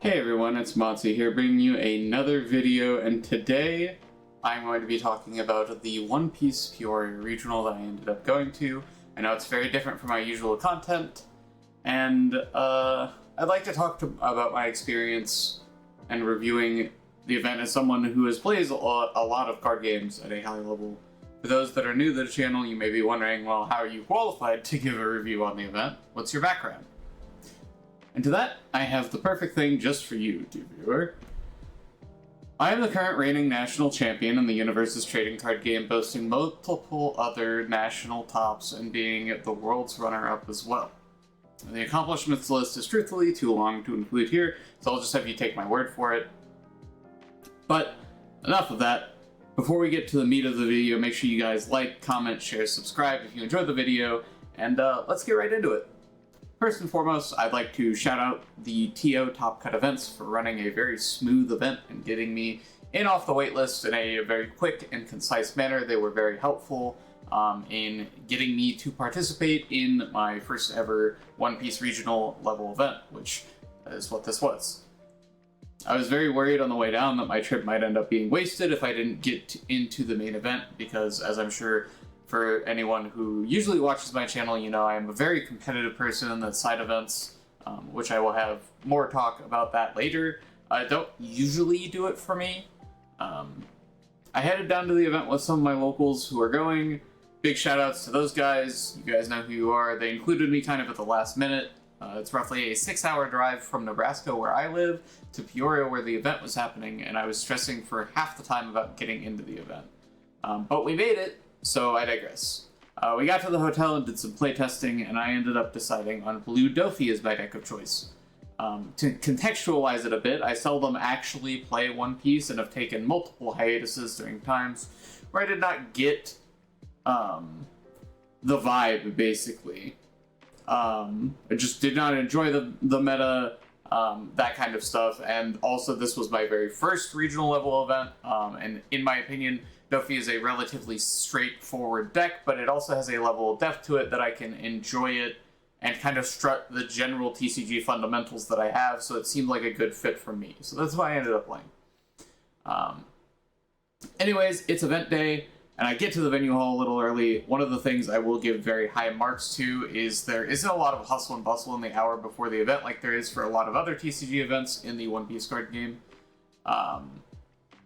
Hey everyone, it's Matsu here bringing you another video, and today I'm going to be talking about the One Piece Peoria regional that I ended up going to. I know it's very different from my usual content, and I'd like to talk about my experience and reviewing the event as someone who has played a lot of card games at a high level. For those that are new to the channel, you may be wondering, well, how are you qualified to give a review on the event? What's your background? And to that, I have the perfect thing just for you, dear viewer. I am the current reigning national champion in the Universes trading card game, boasting multiple other national tops and being the world's runner-up as well. The accomplishments list is truthfully too long to include here, so I'll just have you take my word for it. But enough of that. Before we get to the meat of the video, make sure you guys like, comment, share, subscribe if you enjoyed the video, and let's get right into it. First and foremost, I'd like to shout out the TO Top Cut Events for running a very smooth event and getting me in off the waitlist in a very quick and concise manner. They were very helpful in getting me to participate in my first ever One Piece regional level event, which is what this was. I was very worried on the way down that my trip might end up being wasted if I didn't get into the main event, because as I'm sure for anyone who usually watches my channel, you know I am a very competitive person at side events, which I will have more talk about that later. I don't usually do it for me. I headed down to the event with some of my locals who are going. Big shout outs to those guys. You guys know who you are. They included me kind of at the last minute. It's roughly a 6-hour drive from Nebraska, where I live, to Peoria, where the event was happening, and I was stressing for half the time about getting into the event. But we made it. So I digress. We got to the hotel and did some playtesting, and I ended up deciding on Blue Dofi as my deck of choice. To contextualize it a bit, I seldom actually play One Piece and have taken multiple hiatuses during times where I did not get the vibe, basically. I just did not enjoy the meta, that kind of stuff, and also this was my very first regional level event, and in my opinion, Dofi is a relatively straightforward deck, but it also has a level of depth to it that I can enjoy it and kind of strut the general TCG fundamentals that I have, so it seemed like a good fit for me. So that's why I ended up playing. Anyways, it's event day, and I get to the venue hall a little early. One of the things I will give very high marks to is there isn't a lot of hustle and bustle in the hour before the event like there is for a lot of other TCG events in the One Piece card game.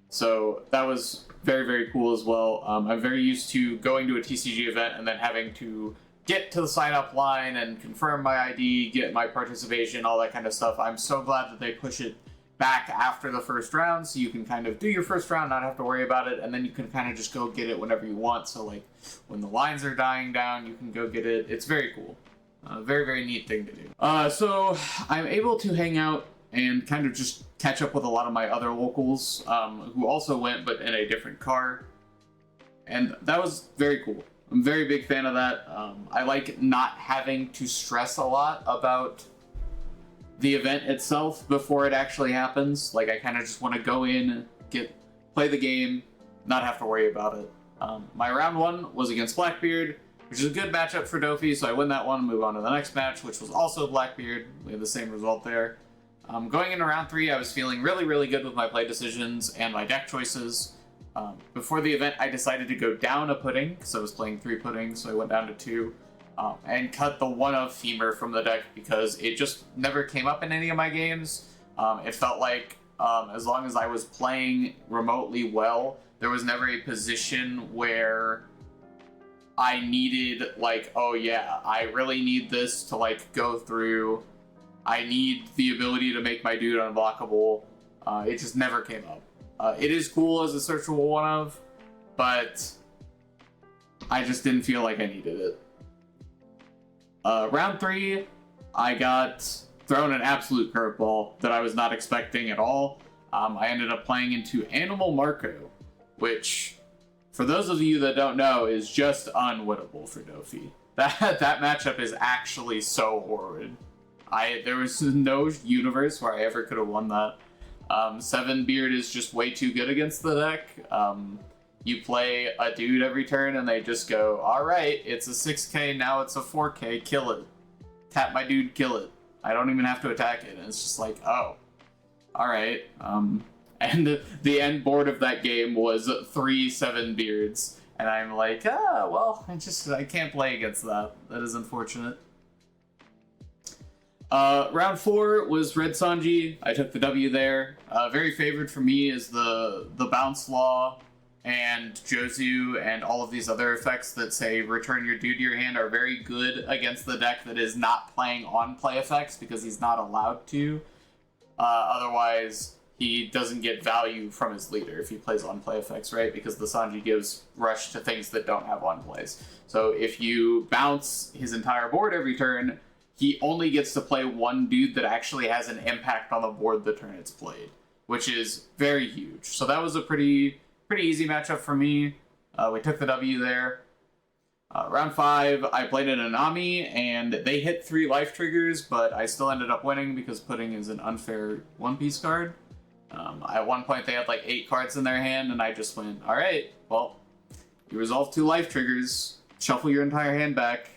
So that was very, very cool as well. I'm very used to going to a TCG event and then having to get to the sign-up line and confirm my ID, get my participation, all that kind of stuff. I'm so glad that they push it back after the first round, so you can kind of do your first round, not have to worry about it, and then you can kind of just go get it whenever you want. So like when the lines are dying down, you can go get it. It's very cool. Very, very neat thing to do. So I'm able to hang out and kind of just catch up with a lot of my other locals who also went, but in a different car. And that was very cool. I'm a very big fan of that. I like not having to stress a lot about the event itself before it actually happens. Like, I kind of just want to go in, play the game, not have to worry about it. My round one was against Blackbeard, which is a good matchup for Dofi, so I win that one and move on to the next match, which was also Blackbeard. We had the same result there. Going into round 3, I was feeling really, really good with my play decisions and my deck choices. Before the event, I decided to go down a pudding, because I was playing 3 puddings, so I went down to 2, and cut the 1-of Femur from the deck, because it just never came up in any of my games. It felt like, as long as I was playing remotely well, there was never a position where I needed, like, oh yeah, I really need this to, like, go through. I need the ability to make my dude unblockable. It just never came up. It is cool as a searchable 1-of, but I just didn't feel like I needed it. Round 3, I got thrown an absolute curveball that I was not expecting at all. I ended up playing into Animal Marco, which, for those of you that don't know, is just unwinnable for Dofi. That matchup is actually so horrid. There was no universe where I ever could have won that. Seven Beard is just way too good against the deck. You play a dude every turn and they just go, alright, it's a 6k, now it's a 4k, kill it. Tap my dude, kill it. I don't even have to attack it. And it's just like, oh. alright. And the end board of that game was 3 7 beards. And I'm like, well, I can't play against that. That is unfortunate. Round 4 was Red Sanji. I took the W there. Very favored for me is the Bounce Law and Jozu and all of these other effects that say return your dude to your hand are very good against the deck that is not playing on play effects because he's not allowed to. Otherwise, he doesn't get value from his leader if he plays on play effects, right? Because the Sanji gives rush to things that don't have on plays. So if you bounce his entire board every turn, he only gets to play one dude that actually has an impact on the board the turn it's played, which is very huge. So that was a pretty easy matchup for me. We took the W there. Round 5, I played an Anami, and they hit 3 life triggers, but I still ended up winning because Pudding is an unfair one-piece card. At one point, they had like 8 cards in their hand, and I just went, alright, well, you resolve 2 life triggers, shuffle your entire hand back.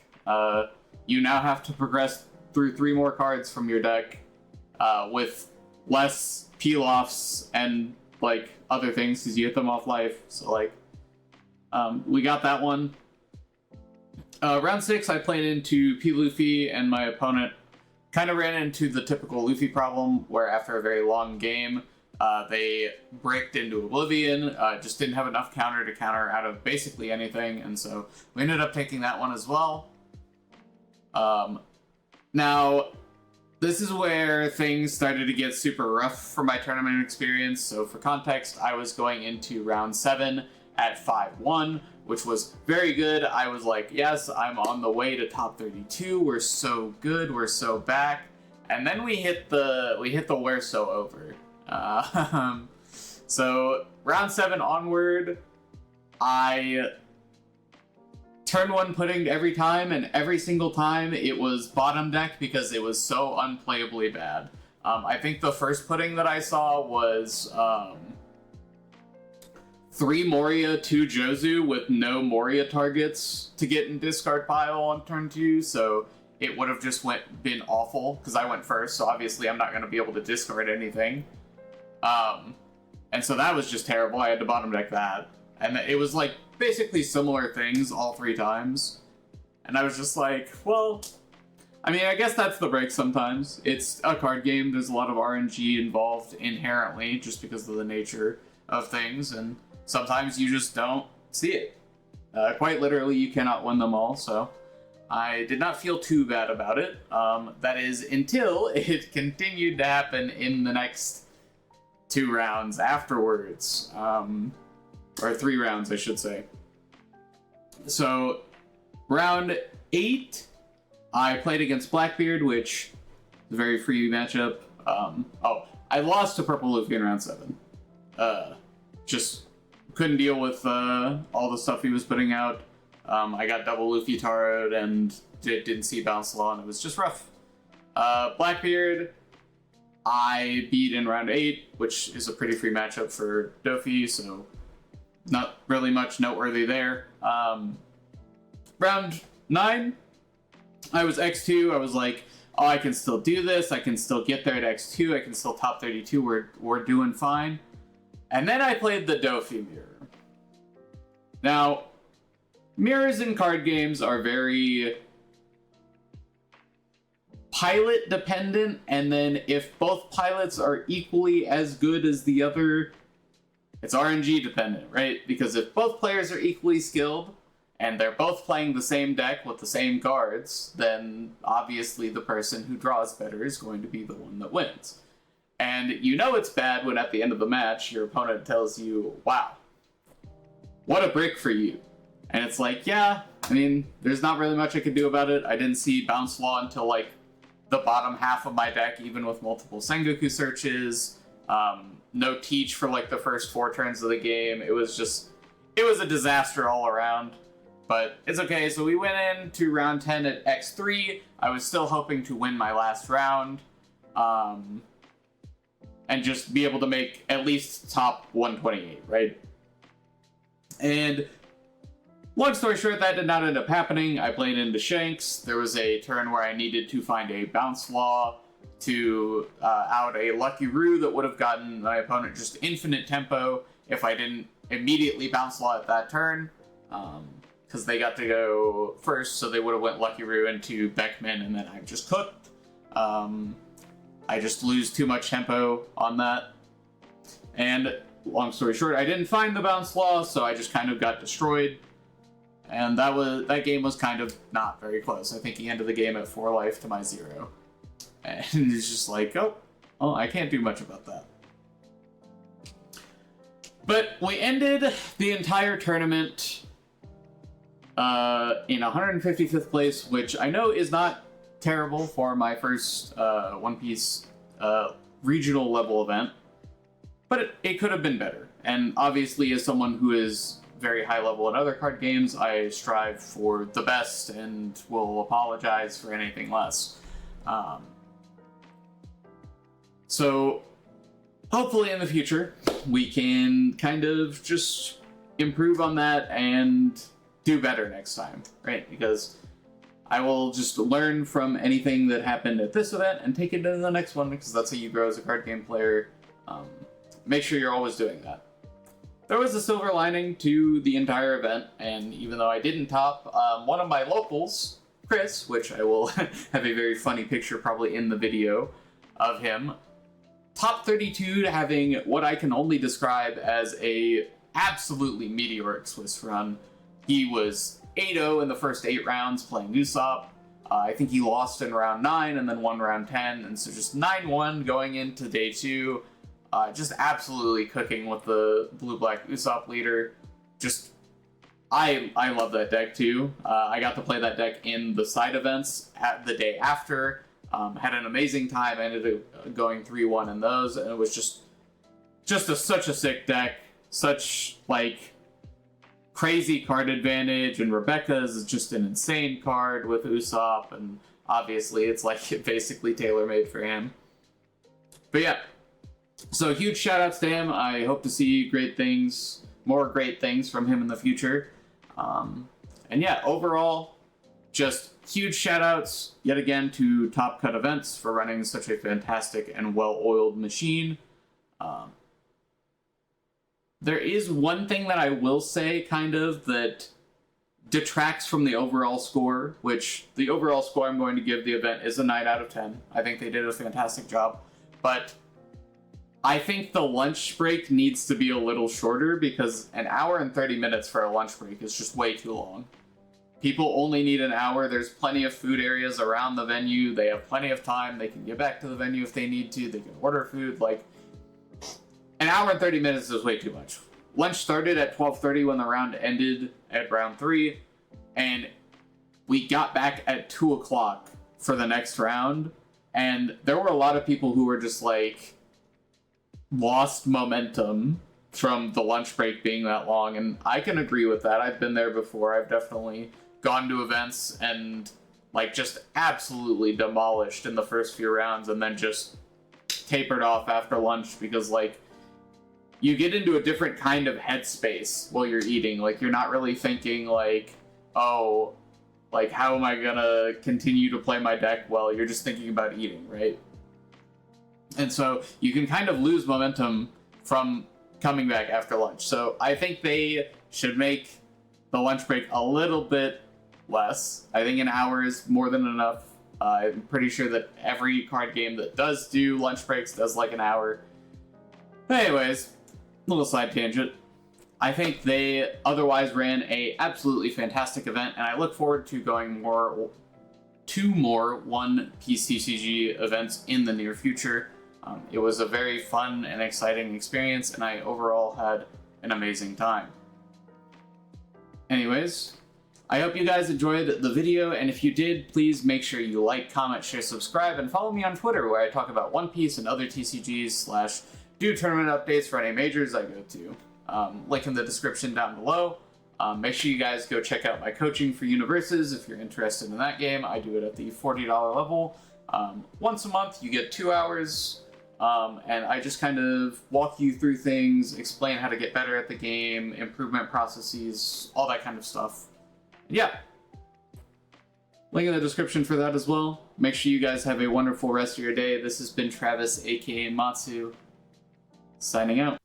You now have to progress through 3 more cards from your deck with less peel-offs and like other things because you hit them off life. So like, we got that one. Round 6, I played into P. Luffy, and my opponent kind of ran into the typical Luffy problem where after a very long game, they bricked into Oblivion, just didn't have enough counter to counter out of basically anything, and so we ended up taking that one as well. Now, this is where things started to get super rough for my tournament experience. So for context, I was going into round 7 at 5-1, which was very good. I was like, yes, I'm on the way to top 32. We're so good. We're so back. And then we hit the we're so over. So round 7 onward, I turn 1 Pudding every time, and every single time it was bottom deck because it was so unplayably bad. I think the first Pudding that I saw was 3 Moria, 2 Jozu with no Moria targets to get in discard pile on turn 2, so it would have just been awful because I went first, so obviously I'm not going to be able to discard anything. And so that was just terrible. I had to bottom deck that. And it was like basically similar things all 3 times. And I was just like, well, I mean, I guess that's the break sometimes. It's a card game. There's a lot of RNG involved inherently just because of the nature of things. And sometimes you just don't see it. Quite literally, you cannot win them all. So I did not feel too bad about it. That is until it continued to happen in the next 2 rounds afterwards. Or 3 rounds, I should say. So, round 8, I played against Blackbeard, which is a very free matchup. I lost to Purple Luffy in round 7. Just couldn't deal with all the stuff he was putting out. I got double Luffy Taroed and didn't see Bounce Law, and it was just rough. Blackbeard, I beat in round 8, which is a pretty free matchup for Dofi, so not really much noteworthy there. Round 9, I was X2. I was like, oh, I can still do this. I can still get there at X2. I can still top 32. We're doing fine. And then I played the Dofi Mirror. Now, mirrors in card games are very pilot dependent, and then if both pilots are equally as good as the other, it's RNG dependent, right? Because if both players are equally skilled and they're both playing the same deck with the same cards, then obviously the person who draws better is going to be the one that wins. And you know it's bad when at the end of the match your opponent tells you, wow, what a brick for you. And it's like, yeah, I mean, there's not really much I could do about it. I didn't see Bounce Law until like the bottom half of my deck, even with multiple Sengoku searches. No Teach for like the first 4 turns of the game. It was a disaster all around. But it's okay, so we went into round 10 at X3. I was still hoping to win my last round. And just be able to make at least top 128, right? And long story short, that did not end up happening. I played into Shanks. There was a turn where I needed to find a Bounce Law to out a Lucky Roo that would have gotten my opponent just infinite tempo if I didn't immediately bounce law at that turn. Because they got to go first, so they would have went Lucky Roo into Beckman, and then I just cooked. I just lose too much tempo on that. And long story short, I didn't find the bounce law, so I just kind of got destroyed. And that game was kind of not very close. I think he ended the game at 4 life to my 0. And it's just like, oh, well, I can't do much about that. But we ended the entire tournament in 155th place, which I know is not terrible for my first One Piece regional level event, but it could have been better. And obviously, as someone who is very high level in other card games, I strive for the best and will apologize for anything less. So hopefully in the future, we can kind of just improve on that and do better next time, right? Because I will just learn from anything that happened at this event and take it into the next one, because that's how you grow as a card game player. Make sure you're always doing that. There was a silver lining to the entire event, and even though I didn't top, one of my locals, Chris, which I will have a very funny picture probably in the video of him, top 32 to having what I can only describe as a absolutely meteoric Swiss run. He was 8-0 in the first 8 rounds playing Usopp. I think he lost in round 9 and then won round 10, and so just 9-1 going into day 2. Just absolutely cooking with the blue-black Usopp leader. Just, I love that deck too. I got to play that deck in the side events at the day after. Had an amazing time, ended up going 3-1 in those, and it was just such a sick deck. Such, like, crazy card advantage, and Rebecca's is just an insane card with Usopp, and obviously it's like basically tailor-made for him. But yeah. So huge shout outs to him. I hope to see more great things from him in the future. And yeah, overall, just huge shout outs yet again to Top Cut Events for running such a fantastic and well-oiled machine. There is one thing that I will say kind of that detracts from the overall score, which the overall score I'm going to give the event is a 9 out of 10. I think they did a fantastic job. But I think the lunch break needs to be a little shorter, because an hour and 30 minutes for a lunch break is just way too long. People only need an hour. There's plenty of food areas around the venue. They have plenty of time. They can get back to the venue if they need to. They can order food. Like, an hour and 30 minutes is way too much. Lunch started at 12:30 when the round ended at round 3, and we got back at 2 o'clock for the next round, and there were a lot of people who were just like, lost momentum from the lunch break being that long, and I can agree with that. I've been there before. I've definitely gone to events and like just absolutely demolished in the first few rounds and then just tapered off after lunch, because like you get into a different kind of headspace while you're eating. Like, you're not really thinking like, oh, like, how am I gonna continue to play my deck well? You're just thinking about eating, right? And so you can kind of lose momentum from coming back after lunch. So I think they should make the lunch break a little bit less. I think an hour is more than enough. I'm pretty sure that every card game that does do lunch breaks does like an hour. Anyways, little side tangent. I think they otherwise ran a absolutely fantastic event, and I look forward to going to more One Piece TCG events in the near future. It was a very fun and exciting experience, and I overall had an amazing time. Anyways, I hope you guys enjoyed the video, and if you did, please make sure you like, comment, share, subscribe, and follow me on Twitter, where I talk about One Piece and other TCGs / do tournament updates for any majors I go to. Link in the description down below. Make sure you guys go check out my coaching for Universes if you're interested in that game. I do it at the $40 level. Once a month, you get 2 hours, and I just kind of walk you through things, explain how to get better at the game, improvement processes, all that kind of stuff. Yeah. Link in the description for that as well. Make sure you guys have a wonderful rest of your day. This has been Travis, aka Matsu, signing out.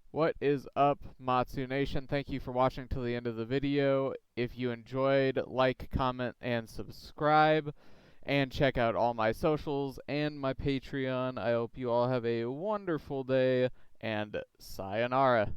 What is up, Matsu Nation? Thank you for watching till the end of the video. If you enjoyed, like, comment, and subscribe. And check out all my socials and my Patreon. I hope you all have a wonderful day, and sayonara.